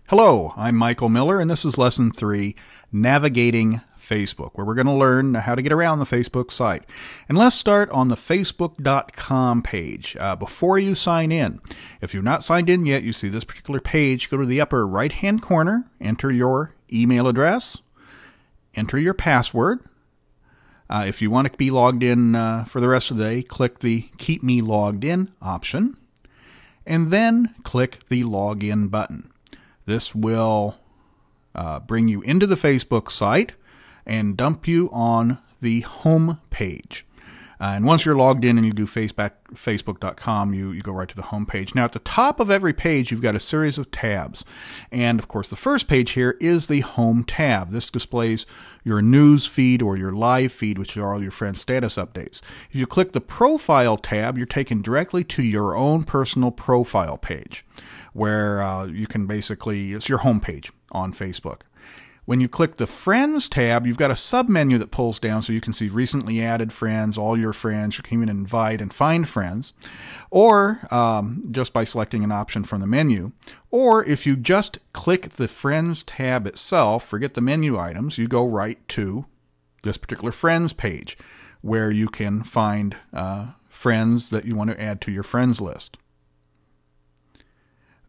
Hello, I'm Michael Miller, and this is Lesson 3, Navigating Facebook, where we're going to learn how to get around the Facebook site. And let's start on the Facebook.com page. Before you sign in, if you're not signed in yet, you see this particular page, go to the upper right-hand corner, enter your email address, enter your password. If you want to be logged in for the rest of the day, click the Keep Me Logged In option, and then click the Login button. This will bring you into the Facebook site and dump you on the home page. And once you're logged in and you do Facebook.com, you go right to the home page. Now, at the top of every page, you've got a series of tabs. And, of course, the first page here is the home tab. This displays your news feed or your live feed, which are all your friends' status updates. If you click the Profile tab, you're taken directly to your own personal profile page, where you can basically, it's your home page on Facebook. When you click the Friends tab, you've got a sub-menu that pulls down so you can see recently added friends, all your friends. You can even invite and find friends, or just by selecting an option from the menu. Or if you just click the Friends tab itself, forget the menu items, you go right to this particular Friends page, where you can find friends that you want to add to your friends list.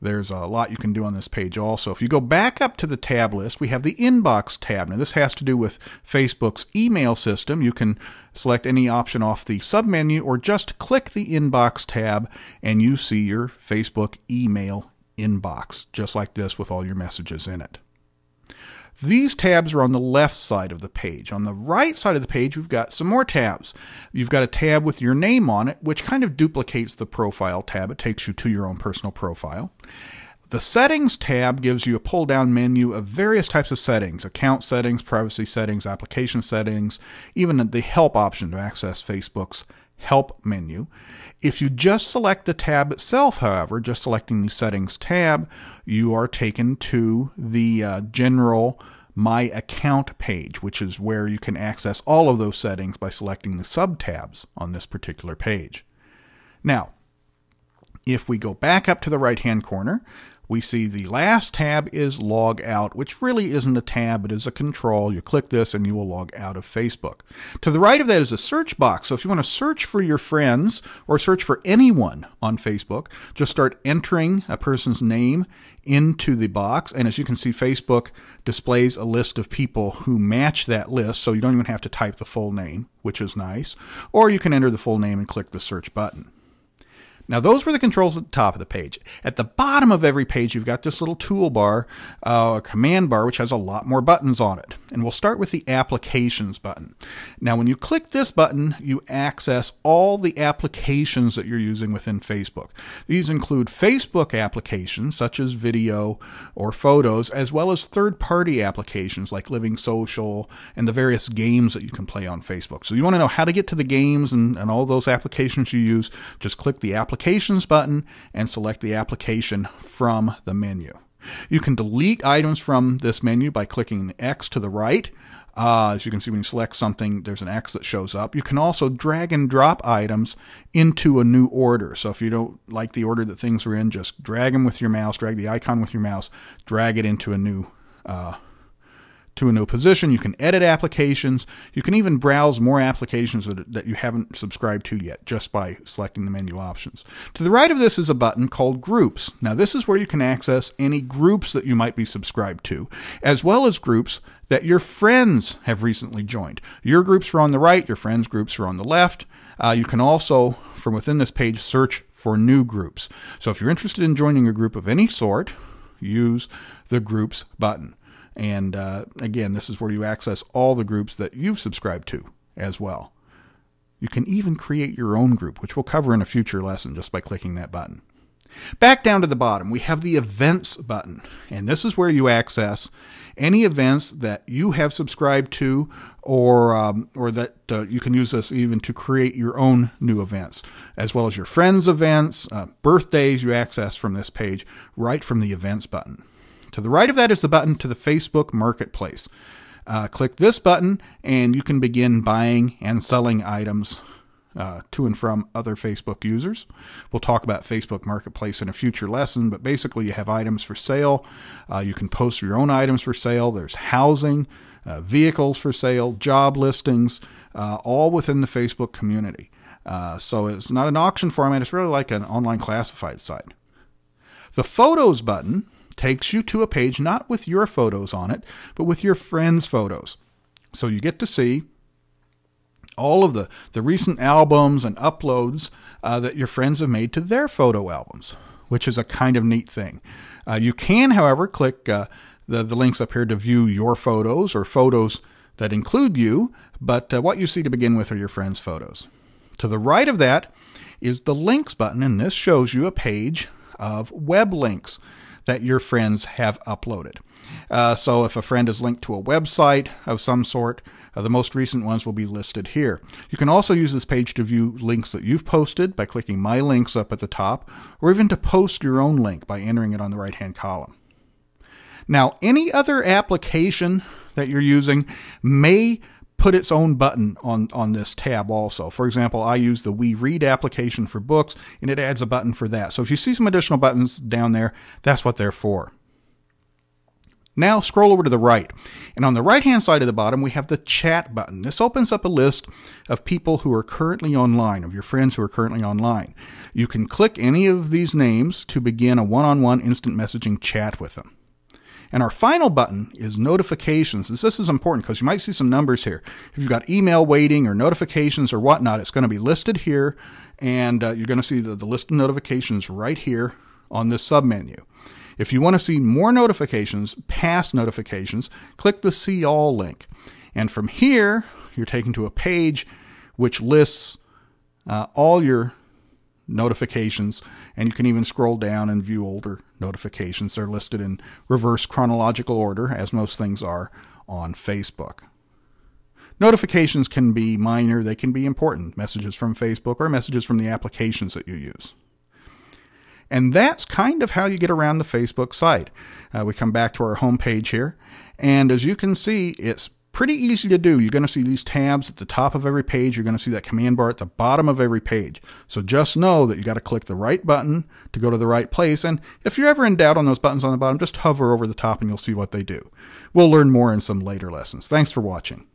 There's a lot you can do on this page also. If you go back up to the tab list, we have the Inbox tab. Now, this has to do with Facebook's email system. You can select any option off the submenu or just click the Inbox tab and you see your Facebook email inbox, just like this with all your messages in it. These tabs are on the left side of the page. On the right side of the page, we've got some more tabs. You've got a tab with your name on it, which kind of duplicates the Profile tab. It takes you to your own personal profile. The Settings tab gives you a pull-down menu of various types of settings: account settings, privacy settings, application settings, even the Help option to access Facebook's Help menu. If you just select the tab itself, however, just selecting the Settings tab, you are taken to the general My Account page, which is where you can access all of those settings by selecting the sub-tabs on this particular page. Now, if we go back up to the right-hand corner, we see the last tab is Log Out, which really isn't a tab, it is a control. You click this and you will log out of Facebook. To the right of that is a search box. So if you want to search for your friends or search for anyone on Facebook, just start entering a person's name into the box. And as you can see, Facebook displays a list of people who match that list, so you don't even have to type the full name, which is nice. Or you can enter the full name and click the search button. Now, those were the controls at the top of the page. At the bottom of every page, you've got this little toolbar, a command bar, which has a lot more buttons on it. And we'll start with the Applications button. Now, when you click this button, you access all the applications that you're using within Facebook. These include Facebook applications, such as video or photos, as well as third-party applications like Living Social and the various games that you can play on Facebook. So you want to know how to get to the games and all those applications you use, just click the Applications button and select the application from the menu. You can delete items from this menu by clicking the X to the right. As you can see, when you select something, there's an X that shows up. You can also drag and drop items into a new order. So if you don't like the order that things are in, just drag them with your mouse, drag the icon with your mouse, drag it into a new position. You can edit applications. You can even browse more applications that you haven't subscribed to yet just by selecting the menu options. To the right of this is a button called Groups. Now, this is where you can access any groups that you might be subscribed to, as well as groups that your friends have recently joined. Your groups are on the right, your friends' groups are on the left. You can also, from within this page, search for new groups. So if you're interested in joining a group of any sort, use the Groups button. And again, this is where you access all the groups that you've subscribed to as well. You can even create your own group, which we'll cover in a future lesson just by clicking that button. Back down to the bottom, we have the Events button. And this is where you access any events that you have subscribed to, or that you can use this even to create your own new events, as well as your friends' events, birthdays you access from this page, right from the Events button. To the right of that is the button to the Facebook Marketplace. Click this button and you can begin buying and selling items to and from other Facebook users. We'll talk about Facebook Marketplace in a future lesson, but basically you have items for sale. You can post your own items for sale. There's housing, vehicles for sale, job listings, all within the Facebook community. So it's not an auction format. It's really like an online classified site. The Photos button takes you to a page not with your photos on it, but with your friends' photos. So you get to see all of the recent albums and uploads that your friends have made to their photo albums, which is a kind of neat thing. You can, however, click the links up here to view your photos or photos that include you, but what you see to begin with are your friends' photos. To the right of that is the Links button, and this shows you a page of web links that your friends have uploaded. So if a friend is linked to a website of some sort, the most recent ones will be listed here. You can also use this page to view links that you've posted by clicking My Links up at the top, or even to post your own link by entering it on the right-hand column. Now, any other application that you're using may put its own button on this tab also. For example, I use the We Read application for books, and it adds a button for that. So if you see some additional buttons down there, that's what they're for. Now scroll over to the right, and on the right-hand side of the bottom, we have the Chat button. This opens up a list of people who are currently online, of your friends who are currently online. You can click any of these names to begin a one-on-one instant messaging chat with them. And our final button is Notifications. This is important because you might see some numbers here. If you've got email waiting or notifications or whatnot, it's going to be listed here, and you're going to see the list of notifications right here on this submenu. If you want to see more notifications, past notifications, click the See All link. And from here, you're taken to a page which lists all your notifications, and you can even scroll down and view older notifications. They're listed in reverse chronological order, as most things are on Facebook. Notifications can be minor, they can be important, messages from Facebook or messages from the applications that you use. And that's kind of how you get around the Facebook site. We come back to our home page here, and as you can see, it's pretty easy to do. You're going to see these tabs at the top of every page. You're going to see that command bar at the bottom of every page. So just know that you got to click the right button to go to the right place. And if you're ever in doubt on those buttons on the bottom, just hover over the top and you'll see what they do. We'll learn more in some later lessons. Thanks for watching.